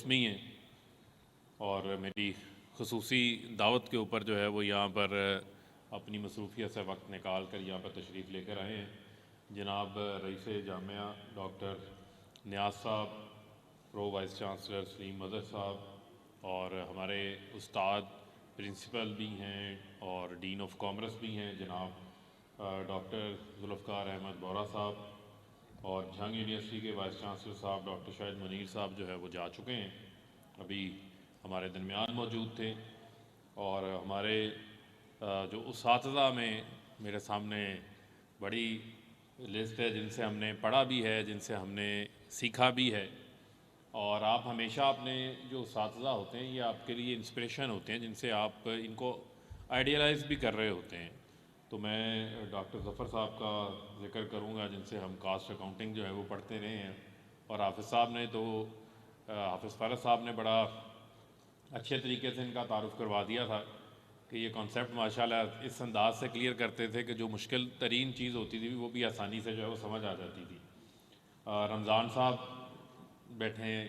رسمی ہیں اور میری خصوصی دعوت کے اوپر جو ہے وہ یہاں پر اپنی مصروفیت سے وقت نکال کر یہاں پر تشریف لے کر آئے ہیں. جناب رئیس جامعہ ڈاکٹر نیاز صاحب، پرو وائس چانسلر سلیم مظہر صاحب، اور ہمارے استاد پرنسپل بھی ہیں اور ڈین آف کامرس بھی ہیں جناب ڈاکٹر ذوالفقار احمد بورا صاحب، اور جھنگ یونیورسٹی کے وائس چانسلر صاحب ڈاکٹر شاہد منیر صاحب جو ہے وہ جا چکے ہیں، ابھی ہمارے درمیان موجود تھے. اور ہمارے جو اساتذہ میں میرے سامنے بڑی لسٹ ہے جن سے ہم نے پڑھا بھی ہے، جن سے ہم نے سیکھا بھی ہے. اور آپ ہمیشہ اپنے جو اساتذہ ہوتے ہیں یہ آپ کے لیے انسپریشن ہوتے ہیں، جن سے آپ ان کو آئیڈیلائز بھی کر رہے ہوتے ہیں. تو میں ڈاکٹر ظفر صاحب کا ذکر کروں گا جن سے ہم کاسٹ اکاؤنٹنگ جو ہے وہ پڑھتے رہے ہیں. اور حافظ صاحب نے تو حافظ فرز صاحب نے بڑا اچھے طریقے سے ان کا تعارف کروا دیا تھا کہ یہ کانسیپٹ ماشاءاللہ اس انداز سے کلیئر کرتے تھے کہ جو مشکل ترین چیز ہوتی تھی وہ بھی آسانی سے جو ہے وہ سمجھ آ جاتی تھی. رمضان صاحب بیٹھے ہیں،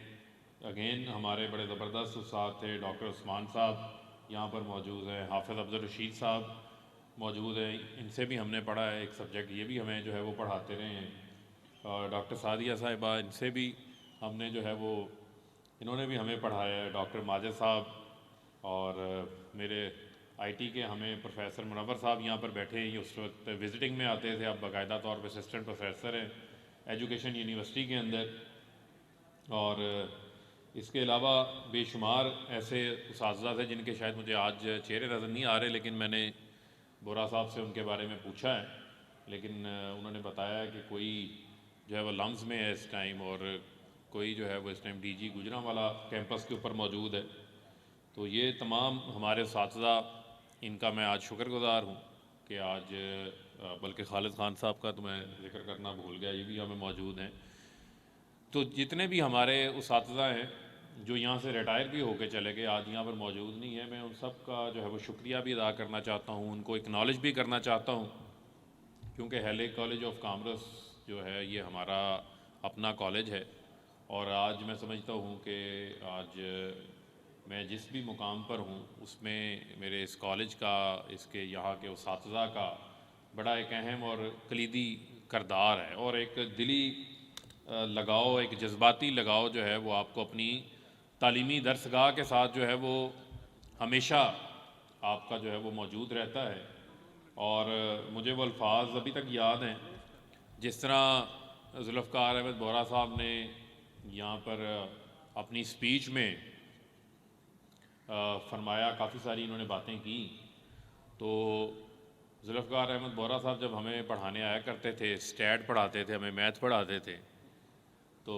اگین ہمارے بڑے زبردست استاد تھے. ڈاکٹر عثمان صاحب یہاں پر موجود ہیں، حافظ عبدالرشید صاحب موجود ہیں، ان سے بھی ہم نے پڑھا ہے ایک سبجیکٹ، یہ بھی ہمیں جو ہے وہ پڑھاتے رہے ہیں. اور ڈاکٹر سعدیہ صاحبہ، ان سے بھی ہم نے جو ہے وہ انہوں نے بھی ہمیں پڑھایا ہے. ڈاکٹر ماجد صاحب، اور میرے آئی ٹی کے ہمیں پروفیسر منور صاحب یہاں پر بیٹھے ہیں، یہ اس وقت وزٹنگ میں آتے تھے، اب باقاعدہ طور پہ اسسٹنٹ پروفیسر ہیں ایجوکیشن یونیورسٹی کے اندر. اور اس کے علاوہ بے شمار ایسے اساتذہ تھے جن کے شاید مجھے آج چہرے نظر نہیں آ رہے، لیکن میں نے بورا صاحب سے ان کے بارے میں پوچھا ہے، لیکن انہوں نے بتایا کہ کوئی جو ہے وہ لمز میں ہے اس ٹائم، اور کوئی جو ہے وہ اس time D G Gujranwala campus کے اوپر موجود ہے. تو یہ تمام ہمارے اساتذہ، ان کا میں آج شکر گزار ہوں کہ آج بلکہ خالد خان صاحب کا تو میں ذکر کرنا بھول گیا، یہ بھی ہمیں موجود ہیں. تو جتنے بھی ہمارے اساتذہ ہیں جو یہاں سے ریٹائر بھی ہو کے چلے گئے، آج یہاں پر موجود نہیں ہیں، میں ان سب کا جو ہے وہ شکریہ بھی ادا کرنا چاہتا ہوں، ان کو اکنالج بھی کرنا چاہتا ہوں، کیونکہ ہیلے کالج آف کامرس جو ہے یہ ہمارا اپنا کالج ہے. اور آج میں سمجھتا ہوں کہ آج میں جس بھی مقام پر ہوں اس میں میرے اس کالج کا، اس کے یہاں کے اساتذہ کا بڑا ایک اہم اور کلیدی کردار ہے، اور ایک دلی لگاؤ، ایک جذباتی لگاؤ جو ہے وہ آپ کو اپنی تعلیمی درسگاہ کے ساتھ جو ہے وہ ہمیشہ آپ کا جو ہے وہ موجود رہتا ہے. اور مجھے وہ الفاظ ابھی تک یاد ہیں جس طرح ذوالفقار احمد بورا صاحب نے یہاں پر اپنی سپیچ میں فرمایا، کافی ساری انہوں نے باتیں کی. تو ذوالفقار احمد بورا صاحب جب ہمیں پڑھانے آیا کرتے تھے، اسٹیٹ پڑھاتے تھے، ہمیں میتھ پڑھاتے تھے، تو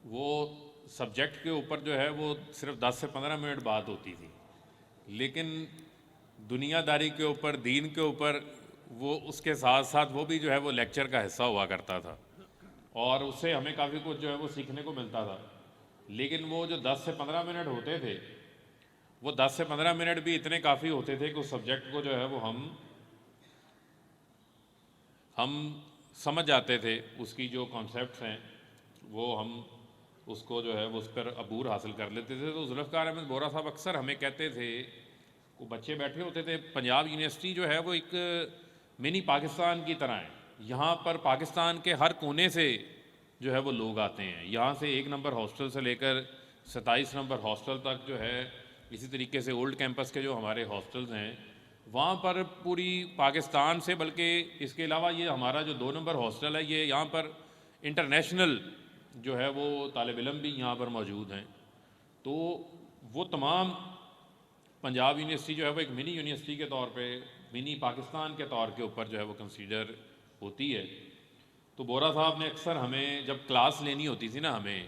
وہ سبجیکٹ کے اوپر جو ہے وہ صرف 10 سے 15 منٹ بات ہوتی تھی، لیکن دنیا داری کے اوپر، دین کے اوپر، وہ اس کے ساتھ ساتھ وہ بھی جو ہے وہ لیکچر کا حصہ ہوا کرتا تھا، اور اس سے ہمیں کافی کچھ جو ہے وہ سیکھنے کو ملتا تھا. لیکن وہ جو 10 سے 15 منٹ ہوتے تھے، وہ 10 سے 15 منٹ بھی اتنے کافی ہوتے تھے کہ اس سبجیکٹ کو جو ہے وہ ہم سمجھ جاتے تھے، اس کی جو کانسیپٹس ہیں وہ ہم اس کو جو ہے وہ اس پر عبور حاصل کر لیتے تھے. تو ذوالفقار احمد بورا صاحب اکثر ہمیں کہتے تھے، وہ بچے بیٹھے ہوتے تھے، پنجاب یونیورسٹی جو ہے وہ ایک منی پاکستان کی طرح ہے، یہاں پر پاکستان کے ہر کونے سے جو ہے وہ لوگ آتے ہیں. یہاں سے 1 نمبر ہاسٹل سے لے کر 27 نمبر ہاسٹل تک جو ہے، اسی طریقے سے اولڈ کیمپس کے جو ہمارے ہاسٹلز ہیں وہاں پر پوری پاکستان سے، بلکہ اس کے علاوہ یہ ہمارا جو 2 نمبر ہاسٹل ہے یہ یہاں پر انٹرنیشنل جو ہے وہ طالب علم بھی یہاں پر موجود ہیں. تو وہ تمام پنجاب یونیورسٹی جو ہے وہ ایک منی یونیورسٹی کے طور پہ، منی پاکستان کے طور کے اوپر جو ہے وہ کنسیڈر ہوتی ہے. تو بورا صاحب نے اکثر ہمیں جب کلاس لینی ہوتی تھی نا ہمیں،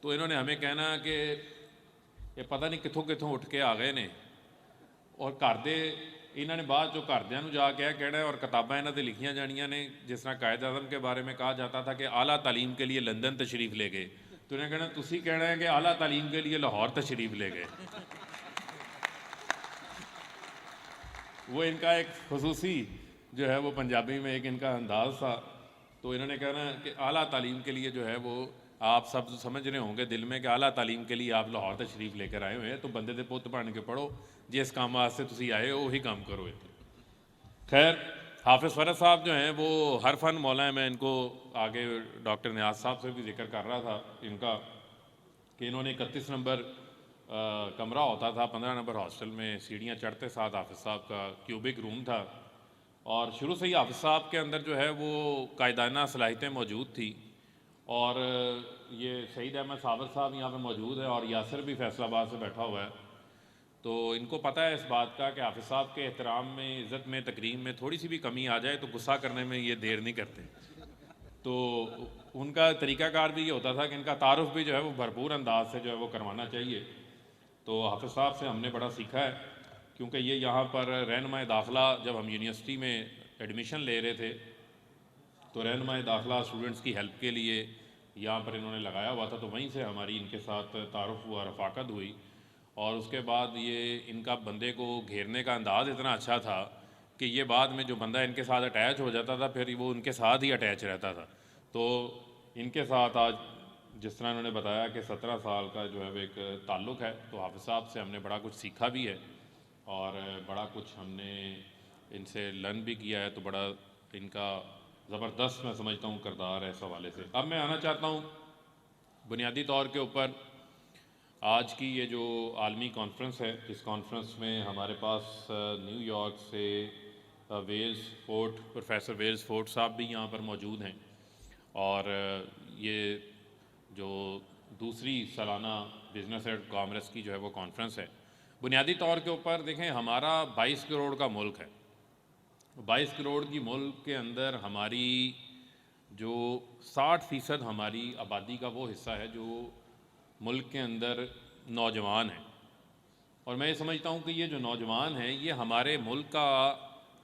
تو انہوں نے ہمیں کہنا کہ یہ پتہ نہیں کتوں کتوں اٹھ کے آ گئے نے، اور گھر دے انہوں نے بعد جو گھردیاں نوں جا کے کہنا ہے، اور کتاباں انہوں نے لکھیاں جانیاں نے، جس طرح قائد اعظم کے بارے میں کہا جاتا تھا کہ اعلیٰ تعلیم کے لیے لندن تشریف لے گئے، تو انہیں کہنا تسی کہنا ہے کہ اعلیٰ تعلیم کے لیے لاہور تشریف لے گئے. وہ ان کا ایک خصوصی جو ہے وہ پنجابی میں ایک ان کا انداز تھا. تو انہوں نے کہنا کہ اعلیٰ تعلیم کے لیے جو ہے وہ آپ سب سمجھ رہے ہوں گے دل میں کہ اعلیٰ تعلیم کے لیے آپ لاہور تشریف لے کر آئے ہوئے ہیں، تو بندے دے پوت بن کے پڑھو، جس کام واسطے تسی آئے ہو وہی کام کرو۔ خیر، حافظ فرد صاحب جو ہیں وہ ہر فن مولا ہیں۔ میں ان کو آگے ڈاکٹر نیاز صاحب سے بھی ذکر کر رہا تھا ان کا، کہ انہوں نے 31 نمبر کمرہ ہوتا تھا 15 نمبر ہاسٹل میں، سیڑھیاں چڑھتے ساتھ حافظ صاحب کا کیوبک روم تھا، اور شروع سے ہی حافظ صاحب کے اندر جو ہے وہ قائدانہ صلاحیتیں موجود تھی۔ اور یہ سعید احمد صابر صاحب یہاں پہ موجود ہے، اور یاسر بھی فیصل آباد سے بیٹھا ہوا ہے، تو ان کو پتہ ہے اس بات کا کہ حافظ صاحب کے احترام میں، عزت میں، تکریم میں تھوڑی سی بھی کمی آ جائے تو غصہ کرنے میں یہ دیر نہیں کرتے۔ تو ان کا طریقہ کار بھی یہ ہوتا تھا کہ ان کا تعارف بھی جو ہے وہ بھرپور انداز سے جو ہے وہ کروانا چاہیے۔ تو حافظ صاحب سے ہم نے بڑا سیکھا ہے، کیونکہ یہ یہاں پر رہنمائے داخلہ جب ہم یونیورسٹی میں ایڈمیشن لے رہے تھے تو رہنمائے داخلہ اسٹوڈنٹس کی ہیلپ کے لیے یہاں پر انہوں نے لگایا ہوا تھا، تو وہیں سے ہماری ان کے ساتھ تعارف ہوا، رفاقت ہوئی، اور اس کے بعد یہ ان کا بندے کو گھیرنے کا انداز اتنا اچھا تھا کہ یہ بعد میں جو بندہ ان کے ساتھ اٹیچ ہو جاتا تھا پھر وہ ان کے ساتھ ہی اٹیچ رہتا تھا۔ تو ان کے ساتھ آج جس طرح انہوں نے بتایا کہ 17 سال کا جو ہے وہ ایک تعلق ہے، تو حافظ صاحب سے ہم نے بڑا کچھ سیکھا بھی ہے اور بڑا کچھ ہم نے ان سے لرن بھی کیا ہے، تو بڑا ان کا زبردست میں سمجھتا ہوں کردار ہے اس حوالے سے۔ اب میں آنا چاہتا ہوں بنیادی طور کے اوپر آج کی یہ جو عالمی کانفرنس ہے، اس کانفرنس میں ہمارے پاس نیو یارک سے Wells Fort, professor Wells Fort صاحب بھی یہاں پر موجود ہیں، اور یہ جو دوسری سالانہ بزنس ایڈ کانگریس کی جو ہے وہ کانفرنس ہے۔ بنیادی طور کے اوپر دیکھیں، ہمارا 22 کروڑ کا ملک ہے، 22 کروڑ کی ملک کے اندر ہماری جو 60% ہماری آبادی کا وہ حصہ ہے جو ملک کے اندر نوجوان ہیں، اور میں یہ سمجھتا ہوں کہ یہ جو نوجوان ہیں یہ ہمارے ملک کا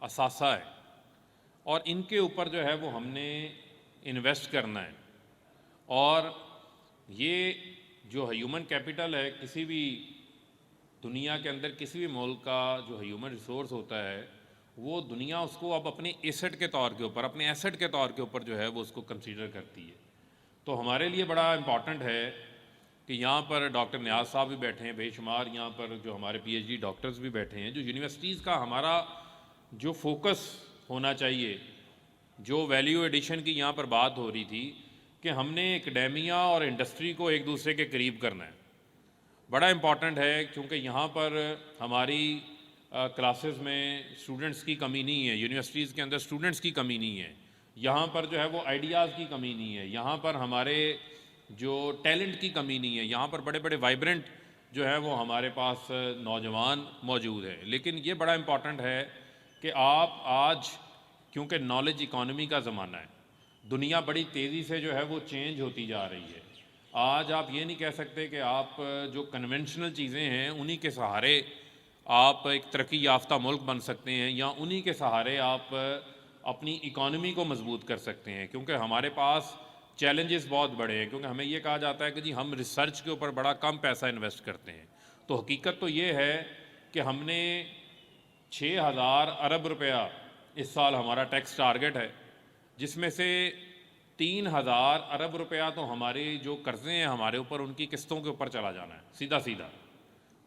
اثاثہ ہے، اور ان کے اوپر جو ہے وہ ہم نے انویسٹ کرنا ہے۔ اور یہ جو ہیومن کیپٹل ہے کسی بھی دنیا کے اندر، کسی بھی ملک کا جو ہیومن ریسورس ہوتا ہے، وہ دنیا اس کو اب اپنے ایسٹ کے طور کے اوپر، اپنے ایسٹ کے طور کے اوپر جو ہے وہ اس کو کنسیڈر کرتی ہے۔ تو ہمارے لیے بڑا امپورٹنٹ ہے کہ یہاں پر ڈاکٹر نیاز صاحب بھی بیٹھے ہیں، بے شمار یہاں پر جو ہمارے پی ایچ ڈی ڈاکٹرز بھی بیٹھے ہیں، جو یونیورسٹیز کا ہمارا جو فوکس ہونا چاہیے، جو ویلیو ایڈیشن کی یہاں پر بات ہو رہی تھی کہ ہم نے اکیڈیمیا اور انڈسٹری کو ایک دوسرے کے قریب کرنا ہے، بڑا امپورٹنٹ ہے، کیونکہ یہاں پر ہماری کلاسز میں اسٹوڈنٹس کی کمی نہیں ہے، یونیورسٹیز کے اندر اسٹوڈنٹس کی کمی نہیں ہے، یہاں پر جو ہے وہ آئیڈیاز کی کمی نہیں ہے، یہاں پر ہمارے جو ٹیلنٹ کی کمی نہیں ہے، یہاں پر بڑے بڑے وائبرنٹ جو ہے وہ ہمارے پاس نوجوان موجود ہے۔ لیکن یہ بڑا امپورٹنٹ ہے کہ آپ آج، کیونکہ نالج اکانومی کا زمانہ ہے، دنیا بڑی تیزی سے جو ہے وہ چینج ہوتی جا رہی ہے، آج آپ یہ نہیں کہہ سکتے کہ آپ جو کنونشنل چیزیں ہیں انہی کے سہارے آپ ایک ترقی یافتہ ملک بن سکتے ہیں، یا انہی کے سہارے آپ اپنی اکانومی کو مضبوط کر سکتے ہیں، کیونکہ ہمارے پاس چیلنجز بہت بڑے ہیں، کیونکہ ہمیں یہ کہا جاتا ہے کہ جی ہم ریسرچ کے اوپر بڑا کم پیسہ انویسٹ کرتے ہیں، تو حقیقت تو یہ ہے کہ ہم نے 6,000 ارب روپیہ اس سال ہمارا ٹیکس ٹارگٹ ہے، جس میں سے 3,000 ارب روپیہ تو ہمارے جو قرضے ہیں ہمارے اوپر ان کی قسطوں کے اوپر چلا جانا ہے سیدھا سیدھا۔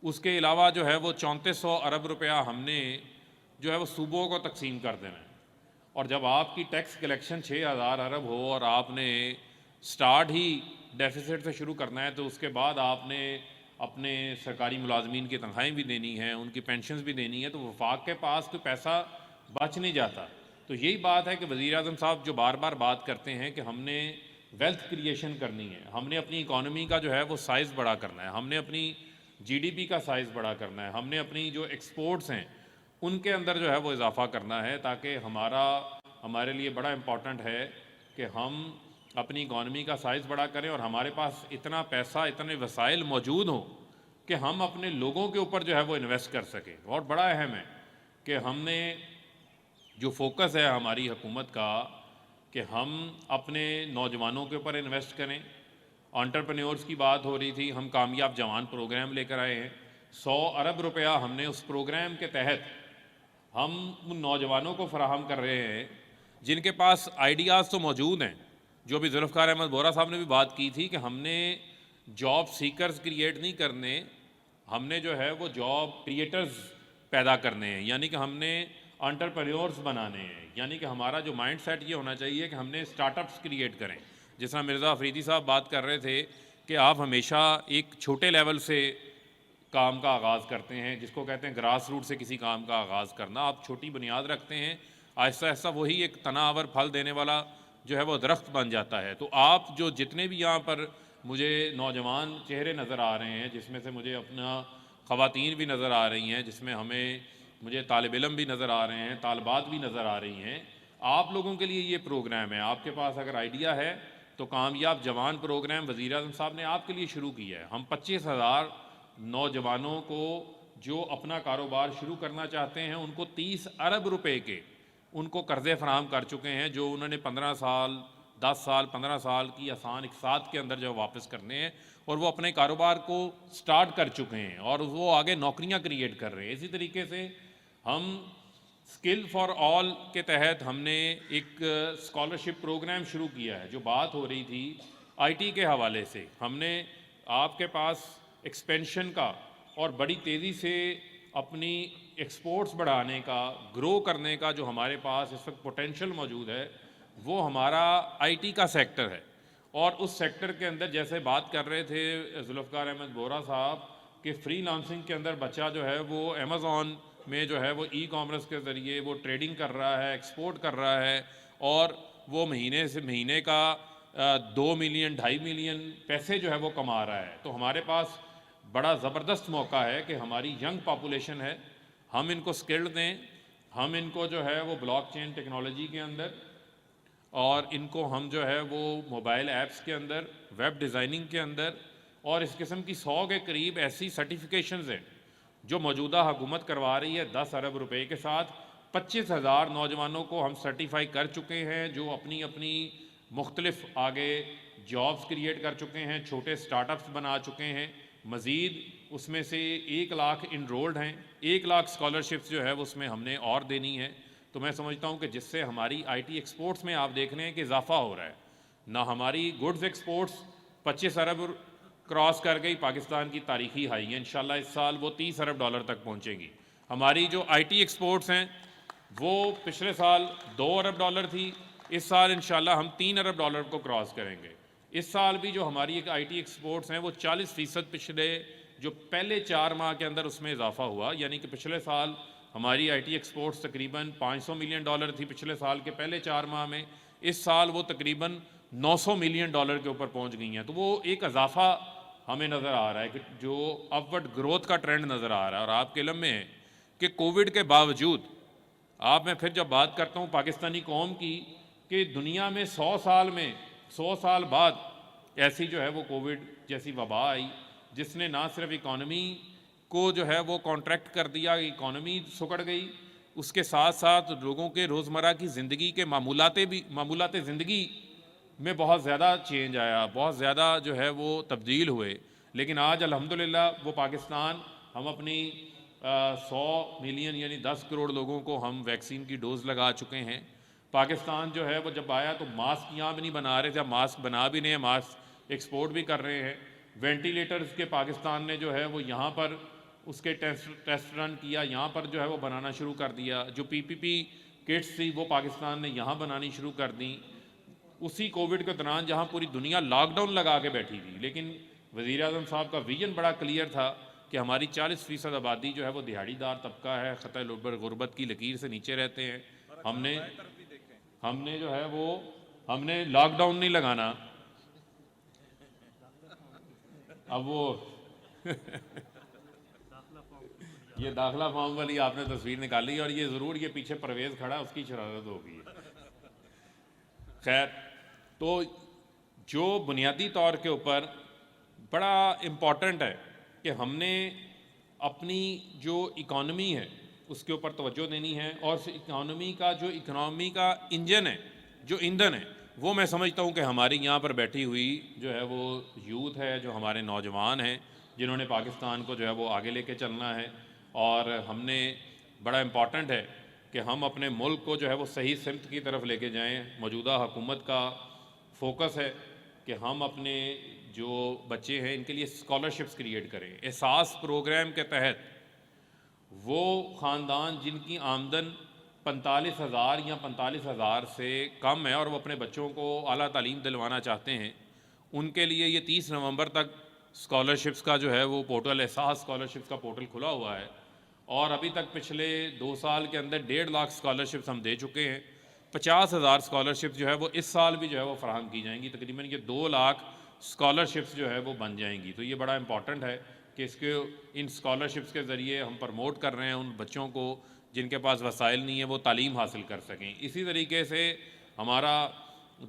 اس کے علاوہ جو ہے وہ 3400 ارب روپیہ ہم نے جو ہے وہ صوبوں کو تقسیم کر دینا ہے، اور جب آپ کی ٹیکس کلیکشن 6,000 ارب ہو اور آپ نے سٹارٹ ہی ڈیفیسٹ سے شروع کرنا ہے، تو اس کے بعد آپ نے اپنے سرکاری ملازمین کی تنخواہیں بھی دینی ہیں، ان کی پینشنز بھی دینی ہے، تو وفاق کے پاس کوئی پیسہ بچ نہیں جاتا۔ تو یہی بات ہے کہ وزیر اعظم صاحب جو بار بار بات کرتے ہیں کہ ہم نے ویلتھ کریشن کرنی ہے، ہم نے اپنی اکانومی کا جو ہے وہ سائز بڑا کرنا ہے، ہم نے اپنی جی ڈی پی کا سائز بڑا کرنا ہے، ہم نے اپنی جو ایکسپورٹس ہیں ان کے اندر جو ہے وہ اضافہ کرنا ہے، تاکہ ہمارے لیے بڑا امپورٹنٹ ہے کہ ہم اپنی اکانومی کا سائز بڑا کریں اور ہمارے پاس اتنا پیسہ، اتنے وسائل موجود ہوں کہ ہم اپنے لوگوں کے اوپر جو ہے وہ انویسٹ کر سکیں۔ بہت بڑا اہم ہے کہ ہم نے جو فوکس ہے ہماری حکومت کا کہ ہم اپنے نوجوانوں کے اوپر انویسٹ کریں۔ انٹرپرینیورز کی بات ہو رہی تھی، ہم کامیاب جوان پروگرام لے کر آئے ہیں، 100 ارب روپیہ ہم نے اس پروگرام کے تحت ہم ان نوجوانوں کو فراہم کر رہے ہیں جن کے پاس آئیڈیاز تو موجود ہیں، جو بھی ذوالفقار احمد بورا صاحب نے بھی بات کی تھی کہ ہم نے جاب سیکرز کریٹ نہیں کرنے، ہم نے جو ہے وہ جاب کریٹرز پیدا کرنے ہیں، یعنی کہ ہم نے انٹرپرینیورز بنانے ہیں، یعنی کہ ہمارا جو مائنڈ سیٹ یہ ہونا چاہیے کہ ہم نے اسٹارٹ اپس کریٹ کریں. جس طرح مرزا افریدی صاحب بات کر رہے تھے کہ آپ ہمیشہ ایک چھوٹے لیول سے کام کا آغاز کرتے ہیں، جس کو کہتے ہیں گراس روٹ سے کسی کام کا آغاز کرنا. آپ چھوٹی بنیاد رکھتے ہیں، آہستہ آہستہ وہی ایک تناور پھل دینے والا جو ہے وہ درخت بن جاتا ہے. تو آپ جو جتنے بھی یہاں پر مجھے نوجوان چہرے نظر آ رہے ہیں، جس میں سے مجھے اپنا خواتین بھی نظر آ رہی ہیں، جس میں مجھے طالب علم بھی نظر آ رہے ہیں، طالبات بھی نظر آ رہی ہیں، آپ لوگوں کے لیے یہ پروگرام ہے. آپ کے پاس اگر آئیڈیا ہے تو کامیاب جوان پروگرام وزیر اعظم صاحب نے آپ کے لیے شروع کیا ہے. ہم 25,000 نوجوانوں کو جو اپنا کاروبار شروع کرنا چاہتے ہیں ان کو 30 ارب روپے کے ان کو قرضے فراہم کر چکے ہیں، جو انہوں نے 15 سال 10 سال 15 سال کی آسان اقساط کے اندر جو واپس کرنے ہیں، اور وہ اپنے کاروبار کو سٹارٹ کر چکے ہیں اور وہ آگے نوکریاں کریٹ کر رہے ہیں. اسی طریقے سے ہم اسکل فار آل کے تحت ہم نے ایک اسکالرشپ پروگرام شروع کیا ہے. جو بات ہو رہی تھی آئی ٹی کے حوالے سے، ہم نے آپ کے پاس ایکسپینشن کا اور بڑی تیزی سے اپنی ایکسپورٹس بڑھانے کا، گرو کرنے کا جو ہمارے پاس اس وقت پوٹینشیل موجود ہے، وہ ہمارا آئی ٹی کا سیکٹر ہے. اور اس سیکٹر کے اندر جیسے بات کر رہے تھے ذوالفقار احمد بورا صاحب کہ فری لانسنگ کے اندر بچہ جو ہے وہ امیزون میں جو ہے وہ ای کامرس کے ذریعے وہ ٹریڈنگ کر رہا ہے، ایکسپورٹ کر رہا ہے، اور وہ مہینے سے مہینے کا 2 ملین 2.5 ملین پیسے جو ہے وہ کما رہا ہے. تو ہمارے پاس بڑا زبردست موقع ہے کہ ہماری ینگ پاپولیشن ہے، ہم ان کو سکلڈ دیں، ہم ان کو جو ہے وہ بلاک چین ٹیکنالوجی کے اندر، اور ان کو ہم جو ہے وہ موبائل ایپس کے اندر، ویب ڈیزائننگ کے اندر، اور اس قسم کی 100 کے قریب ایسی سرٹیفیکیشنز ہیں جو موجودہ حکومت کروا رہی ہے 10 ارب روپے کے ساتھ. 25,000 نوجوانوں کو ہم سرٹیفائی کر چکے ہیں جو اپنی اپنی مختلف آگے جابز کریٹ کر چکے ہیں، چھوٹے سٹارٹ اپس بنا چکے ہیں. مزید اس میں سے 1 لاکھ انرولڈ ہیں، 1 لاکھ اسکالرشپس جو ہے اس میں ہم نے اور دینی ہے. تو میں سمجھتا ہوں کہ جس سے ہماری آئی ٹی ایکسپورٹس میں آپ دیکھ رہے ہیں کہ اضافہ ہو رہا ہے. نہ ہماری گڈز ایکسپورٹس 25 ارب کراس کر گئی، پاکستان کی تاریخی ہائی ہے، انشاءاللہ اس سال وہ 30 ارب ڈالر تک پہنچے گی. ہماری جو آئی ٹی ایکسپورٹس ہیں وہ پچھلے سال 2 ارب ڈالر تھی، اس سال انشاءاللہ ہم 3 ارب ڈالر کو کراس کریں گے. اس سال بھی جو ہماری ایک آئی ٹی ایکسپورٹس ہیں وہ 40% پچھلے جو پہلے 4 ماہ کے اندر اس میں اضافہ ہوا. یعنی کہ پچھلے سال ہماری آئی ٹی ایکسپورٹس تقریباً 500 ملین ڈالر تھی پچھلے سال کے پہلے 4 ماہ میں، اس سال وہ تقریباً 900 ملین ڈالر کے اوپر پہنچ گئی ہیں. تو وہ ایک اضافہ ہمیں نظر آ رہا ہے کہ جو اپورڈ گروتھ کا ٹرینڈ نظر آ رہا ہے. اور آپ کے علم میں ہے کہ کووڈ کے باوجود، میں پھر جب بات کرتا ہوں پاکستانی قوم کی، کہ دنیا میں 100 سال بعد ایسی جو ہے وہ کووڈ جیسی وبا آئی جس نے نہ صرف اکانومی کو جو ہے وہ کانٹریکٹ کر دیا، اکانومی سکڑ گئی، اس کے ساتھ ساتھ لوگوں کے روزمرہ کی زندگی کے معمولات زندگی میں بہت زیادہ چینج آیا، بہت زیادہ جو ہے وہ تبدیل ہوئے. لیکن آج الحمدللہ وہ پاکستان، ہم اپنی 100 ملین یعنی 10 کروڑ لوگوں کو ہم ویکسین کی ڈوز لگا چکے ہیں. پاکستان جو ہے وہ جب آیا تو ماسک یہاں بھی نہیں بنا رہے تھے، ماسک بنا بھی نہیں ہیں، ماسک ایکسپورٹ بھی کر رہے ہیں. وینٹیلیٹرز کے پاکستان نے جو ہے وہ یہاں پر اس کے ٹیسٹ رن کیا، یہاں پر جو ہے وہ بنانا شروع کر دیا. جو پی پی پی کٹس تھی وہ پاکستان نے یہاں بنانی شروع کر دیں. اسی کووڈ کے دوران جہاں پوری دنیا لاک ڈاؤن لگا کے بیٹھی تھی، لیکن وزیر اعظم صاحب کا ویژن بڑا کلیئر تھا کہ ہماری 40% آبادی جو ہے وہ دہاڑی دار طبقہ ہے، خطۂ غربت کی لکیر سے نیچے رہتے ہیں. ہم نے جو ہے وہ ہم نے لاک ڈاؤن نہیں لگانا. اب وہ یہ داخلہ فارم والی آپ نے تصویر نکالی، اور یہ ضرور یہ پیچھے پرویز کھڑا، اس کی شرارت ہوگی. خیر، تو جو بنیادی طور کے اوپر بڑا امپورٹنٹ ہے کہ ہم نے اپنی جو اکانومی ہے اس کے اوپر توجہ دینی ہے، اور اس اکانومی کا انجن ہے، جو ایندھن ہے، وہ میں سمجھتا ہوں کہ ہماری یہاں پر بیٹھی ہوئی جو ہے وہ یوتھ ہے، جو ہمارے نوجوان ہیں، جنہوں نے پاکستان کو جو ہے وہ آگے لے کے چلنا ہے. اور ہم نے بڑا امپورٹنٹ ہے کہ ہم اپنے ملک کو جو ہے وہ صحیح سمت کی طرف لے کے جائیں. موجودہ حکومت کا فوکس ہے کہ ہم اپنے جو بچے ہیں ان کے لیے اسکالرشپس کریٹ کریں. احساس پروگرام کے تحت وہ خاندان جن کی آمدن 45,000 یا 45,000 سے کم ہے اور وہ اپنے بچوں کو اعلیٰ تعلیم دلوانا چاہتے ہیں، ان کے لیے یہ 30 نومبر تک اسکالرشپس کا جو ہے وہ پورٹل، احساس اسکالرشپس کا پورٹل کھلا ہوا ہے. اور ابھی تک پچھلے 2 سال کے اندر 1.5 لاکھ اسکالرشپس ہم دے چکے ہیں. 50,000 اسکالرشپس جو ہے وہ اس سال بھی جو ہے وہ فراہم کی جائیں گی. تقریباً یہ 2 لاکھ اسکالرشپس جو ہے وہ بن جائیں گی. تو یہ بڑا امپورٹنٹ ہے کہ ان اسکالرشپس کے ذریعے ہم پروموٹ کر رہے ہیں ان بچوں کو جن کے پاس وسائل نہیں ہیں وہ تعلیم حاصل کر سکیں. اسی طریقے سے ہمارا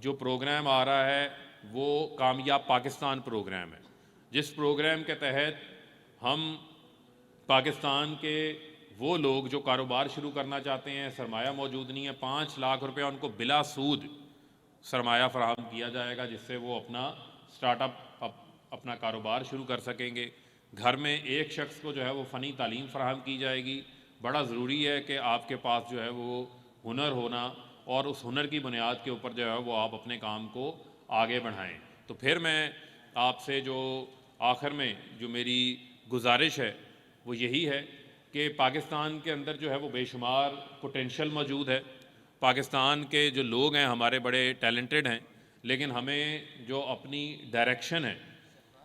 جو پروگرام آ رہا ہے وہ کامیاب پاکستان پروگرام ہے، جس پروگرام کے تحت ہم پاکستان کے وہ لوگ جو کاروبار شروع کرنا چاہتے ہیں، سرمایہ موجود نہیں ہے، 5 لاکھ روپیہ ان کو بلا سود سرمایہ فراہم کیا جائے گا، جس سے وہ اپنا سٹارٹ اپ اپنا کاروبار شروع کر سکیں گے. گھر میں ایک شخص کو جو ہے وہ فنی تعلیم فراہم کی جائے گی. بڑا ضروری ہے کہ آپ کے پاس جو ہے وہ ہنر ہونا، اور اس ہنر کی بنیاد کے اوپر جو ہے وہ آپ اپنے کام کو آگے بڑھائیں. تو پھر میں آپ سے جو آخر میں جو میری گزارش ہے وہ یہی ہے کہ پاکستان کے اندر جو ہے وہ بے شمار پوٹینشل موجود ہے. پاکستان کے جو لوگ ہیں ہمارے بڑے ٹیلنٹڈ ہیں، لیکن ہمیں جو اپنی ڈائریکشن ہے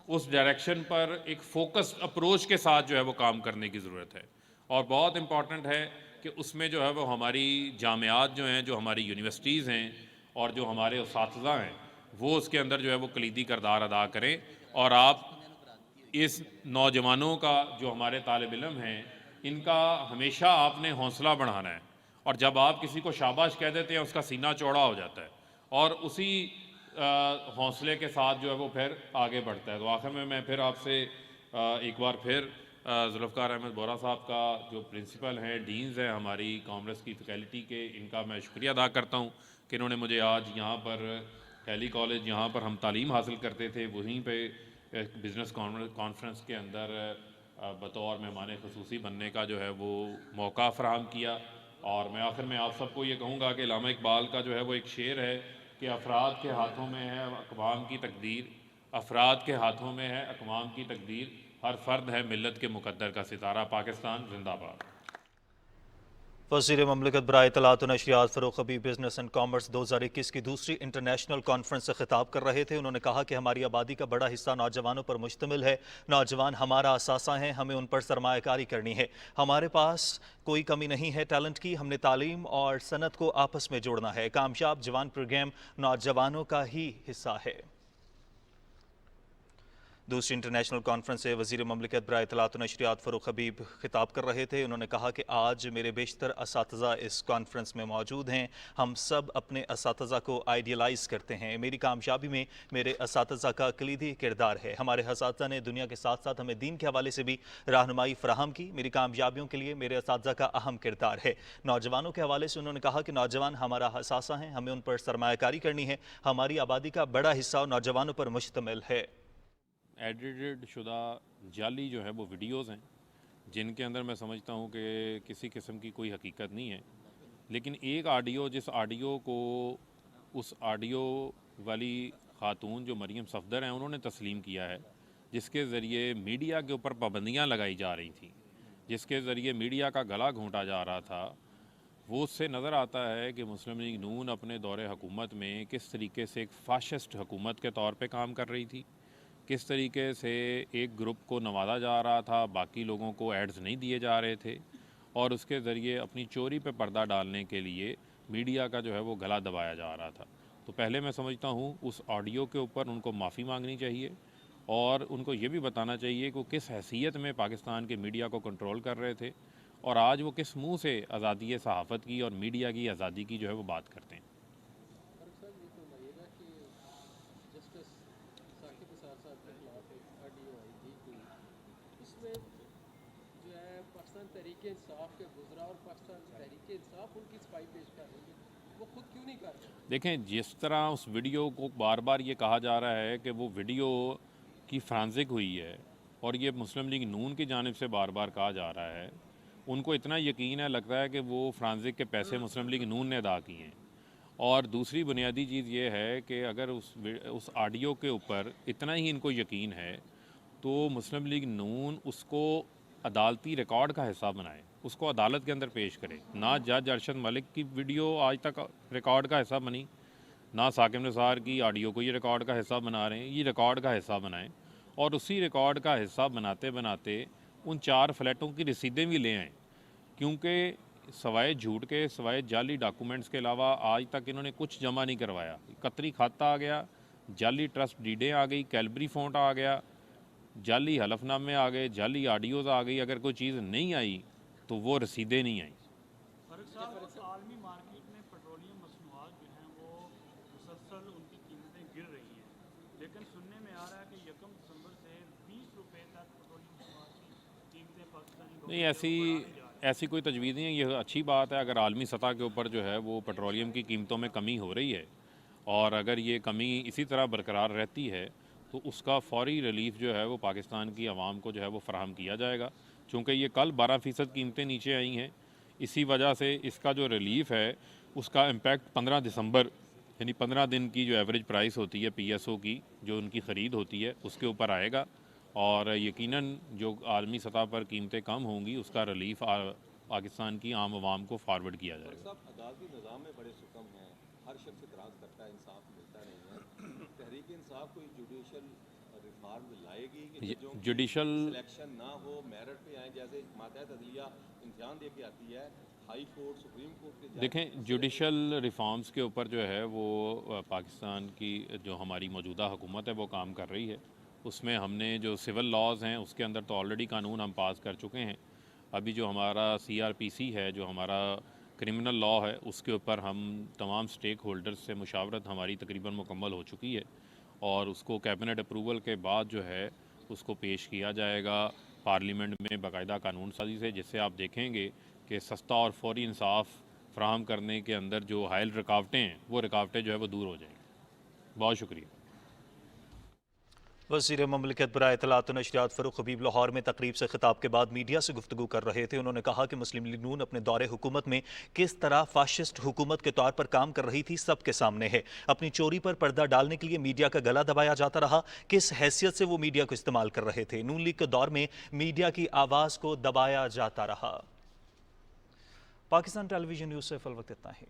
اس ڈائریکشن پر ایک فوکسڈ اپروچ کے ساتھ جو ہے وہ کام کرنے کی ضرورت ہے. اور بہت امپورٹنٹ ہے کہ اس میں جو ہے وہ ہماری جامعات جو ہیں، جو ہماری یونیورسٹیز ہیں اور جو ہمارے اساتذہ ہیں وہ اس کے اندر جو ہے وہ کلیدی کردار ادا کریں. اور آپ اس نوجوانوں کا جو ہمارے طالب علم ہیں ان کا ہمیشہ آپ نے حوصلہ بڑھانا ہے. اور جب آپ کسی کو شاباش کہہ دیتے ہیں اس کا سینہ چوڑا ہو جاتا ہے اور اسی حوصلے کے ساتھ جو ہے وہ پھر آگے بڑھتا ہے. تو آخر میں پھر آپ سے ایک بار پھر ذوالفقار احمد بورا صاحب کا جو پرنسپل ہیں، ڈینز ہیں ہماری کامرس کی فیکلٹی کے، ان کا میں شکریہ ادا کرتا ہوں کہ انہوں نے مجھے آج یہاں پر ہیلی کالج جہاں پر ہم تعلیم حاصل کرتے تھے وہیں پہ بزنس کانفرنس کے اندر بطور مہمان خصوصی بننے کا جو ہے وہ موقع فراہم کیا. اور میں آخر میں آپ سب کو یہ کہوں گا کہ علامہ اقبال کا جو ہے وہ ایک شعر ہے کہ افراد کے ہاتھوں میں ہے اقوام کی تقدیر، افراد کے ہاتھوں میں ہے اقوام کی تقدیر، ہر فرد ہے ملت کے مقدر کا ستارہ. پاکستان زندہ باد. وزیر مملکت برائے اطلاعات و نشریات فروخ حبیب بزنس اینڈ کامرس 2021 کی دوسری انٹرنیشنل کانفرنس سے خطاب کر رہے تھے. انہوں نے کہا کہ ہماری آبادی کا بڑا حصہ نوجوانوں پر مشتمل ہے. نوجوان ہمارا اثاثہ ہیں، ہمیں ان پر سرمایہ کاری کرنی ہے. ہمارے پاس کوئی کمی نہیں ہے ٹیلنٹ کی، ہم نے تعلیم اور صنعت کو آپس میں جوڑنا ہے. کامیاب جوان پروگرام نوجوانوں کا ہی حصہ ہے. دوسری انٹرنیشنل کانفرنس سے وزیر مملکت برائے اطلاعات و نشریات فروخ حبیب خطاب کر رہے تھے. انہوں نے کہا کہ آج میرے بیشتر اساتذہ اس کانفرنس میں موجود ہیں. ہم سب اپنے اساتذہ کو آئیڈیلائز کرتے ہیں. میری کامیابی میں میرے اساتذہ کا کلیدی کردار ہے. ہمارے اساتذہ نے دنیا کے ساتھ ساتھ ہمیں دین کے حوالے سے بھی رہنمائی فراہم کی. میری کامیابیوں کے لیے میرے اساتذہ کا اہم کردار ہے. نوجوانوں کے حوالے سے انہوں نے کہا کہ نوجوان ہمارا اثاثہ ہیں، ہمیں ان پر سرمایہ کاری کرنی ہے. ہماری آبادی کا بڑا حصہ نوجوانوں پر مشتمل ہے. ایڈیٹڈ شدہ جعلی جو ہے وہ ویڈیوز ہیں جن کے اندر میں سمجھتا ہوں کہ کسی قسم کی کوئی حقیقت نہیں ہے. لیکن ایک آڈیو، جس آڈیو کو اس آڈیو والی خاتون جو مریم صفدر ہیں انہوں نے تسلیم کیا ہے، جس کے ذریعے میڈیا کے اوپر پابندیاں لگائی جا رہی تھیں، جس کے ذریعے میڈیا کا گلا گھونٹا جا رہا تھا، وہ اس سے نظر آتا ہے کہ مسلم لیگ نون اپنے دور حکومت میں کس طریقے سے ایک فاشسٹ حکومت کے طور پہ کام کر رہی تھی، کس طریقے سے ایک گروپ کو نوازا جا رہا تھا، باقی لوگوں کو ایڈز نہیں دیے جا رہے تھے، اور اس کے ذریعے اپنی چوری پہ پردہ ڈالنے کے لیے میڈیا کا جو ہے وہ گلا دبایا جا رہا تھا. تو پہلے میں سمجھتا ہوں اس آڈیو کے اوپر ان کو معافی مانگنی چاہیے اور ان کو یہ بھی بتانا چاہیے کہ وہ کس حیثیت میں پاکستان کے میڈیا کو کنٹرول کر رہے تھے اور آج وہ کس منہ سے آزادی صحافت کی اور میڈیا کی آزادی کی جو ہے وہ بات کرتے ہیں. تحریک انصاف کے گزرا اور پاکستان تحریک انصاف ان کی صفائی پیش کر رہی ہے، وہ خود کیوں نہیں کر رہے؟ دیکھیں، جس طرح اس ویڈیو کو بار بار یہ کہا جا رہا ہے کہ وہ ویڈیو کی فرانزک ہوئی ہے اور یہ مسلم لیگ نون کی جانب سے بار بار کہا جا رہا ہے، ان کو اتنا یقین ہے، لگتا ہے کہ وہ فرانزک کے پیسے مسلم لیگ نون نے ادا کیے ہیں. اور دوسری بنیادی چیز یہ ہے کہ اگر اس آڈیو کے اوپر اتنا ہی ان کو یقین ہے تو مسلم لیگ نون اس کو عدالتی ریکارڈ کا حصہ بنائے، اس کو عدالت کے اندر پیش کرے۔ نہ جج ارشد ملک کی ویڈیو آج تک ریکارڈ کا حصہ بنی، نہ ثاقب نثار کی آڈیو کو یہ ریکارڈ کا حصہ بنا رہے ہیں، یہ ریکارڈ کا حصہ بنائیں اور اسی ریکارڈ کا حصہ بناتے بناتے ان 4 فلیٹوں کی رسیدیں بھی لے آئیں، کیونکہ سوائے جھوٹ کے، سوائے جعلی ڈاکومنٹس کے علاوہ آج تک انہوں نے کچھ جمع نہیں کروایا۔ قطری خط آ گیا، جعلی ٹرسٹ ڈیڈیں آ گئی، کیلبری فونٹ آ گیا، جعلی حلف نامے آ گئے، جعلی آڈیوز آ گئی۔ اگر کوئی چیز نہیں آئی تو وہ رسیدیں نہیں آئیں۔ فرق صاحب، عالمی مارکیٹ میں پیٹرولیم مصنوعات جو ہیں وہ مسلسل ان کی قیمتیں گر رہی ہیں، لیکن سننے میں آ رہا ہے کہ 1 دسمبر سے 20 روپے تک پیٹرولیم مصنوعات کی قیمتیں پاکستانی نہیں، ایسی کوئی تجویز نہیں ہے، یہ اچھی بات ہے اگر عالمی سطح کے اوپر جو ہے وہ پیٹرولیم کی قیمتوں میں کمی ہو رہی ہے، اور اگر یہ کمی اسی طرح برقرار رہتی ہے تو اس کا فوری ریلیف جو ہے وہ پاکستان کی عوام کو جو ہے وہ فراہم کیا جائے گا، چونکہ یہ کل 12% قیمتیں نیچے آئی ہیں، اسی وجہ سے اس کا جو ریلیف ہے اس کا امپیکٹ 15 دسمبر یعنی 15 دن کی جو ایوریج پرائس ہوتی ہے پی ایس او کی، جو ان کی خرید ہوتی ہے، اس کے اوپر آئے گا، اور یقیناً جو عالمی سطح پر قیمتیں کم ہوں گی اس کا ریلیف پاکستان کی عام عوام کو فارورڈ کیا جائے گا۔ صاحب، عدالتی نظام میں بڑے سکم ہیں، ہر شخص اعتراض کرتا ہے، انصاف ملتا نہیں ہے۔ تحریک انصاف کوئی جوڈیشل ریفارم لائے گی کہ ججوں کی جوڈیشل سلیکشن نہ ہو، میرٹ پہ آئیں، جیسے ماتحت عدلیہ امتحان دے کے آتی ہے، ہائی کورٹ، سپریم کورٹ کے دیکھیں جوڈیشل ریفارمز کے اوپر جو ہے وہ پاکستان کی جو ہماری موجودہ حکومت ہے وہ کام کر رہی ہے، اس میں ہم نے جو سول لاز ہیں اس کے اندر تو آلریڈی قانون ہم پاس کر چکے ہیں، ابھی جو ہمارا CRPC ہے، جو ہمارا کرمنل لا ہے، اس کے اوپر ہم تمام سٹیک ہولڈرز سے مشاورت ہماری تقریباً مکمل ہو چکی ہے، اور اس کو کیبنٹ اپروول کے بعد جو ہے اس کو پیش کیا جائے گا پارلیمنٹ میں باقاعدہ قانون سازی سے، جس سے آپ دیکھیں گے کہ سستا اور فوری انصاف فراہم کرنے کے اندر جو حائل رکاوٹیں ہیں وہ رکاوٹیں جو ہے وہ دور ہو جائیں گی۔ بہت شکریہ۔ وزیر مملکت برائے اطلاعات و نشریات فاروق حبیب لاہور میں تقریب سے خطاب کے بعد میڈیا سے گفتگو کر رہے تھے۔ انہوں نے کہا کہ مسلم لیگ نون اپنے دور حکومت میں کس طرح فاشسٹ حکومت کے طور پر کام کر رہی تھی سب کے سامنے ہے۔ اپنی چوری پر پردہ ڈالنے کے لیے میڈیا کا گلا دبایا جاتا رہا، کس حیثیت سے وہ میڈیا کو استعمال کر رہے تھے۔ نون لیگ کے دور میں میڈیا کی آواز کو دبایا جاتا رہا۔ پاکستان ٹیلی ویژن نیوز سے فی الوقت اتنا ہی۔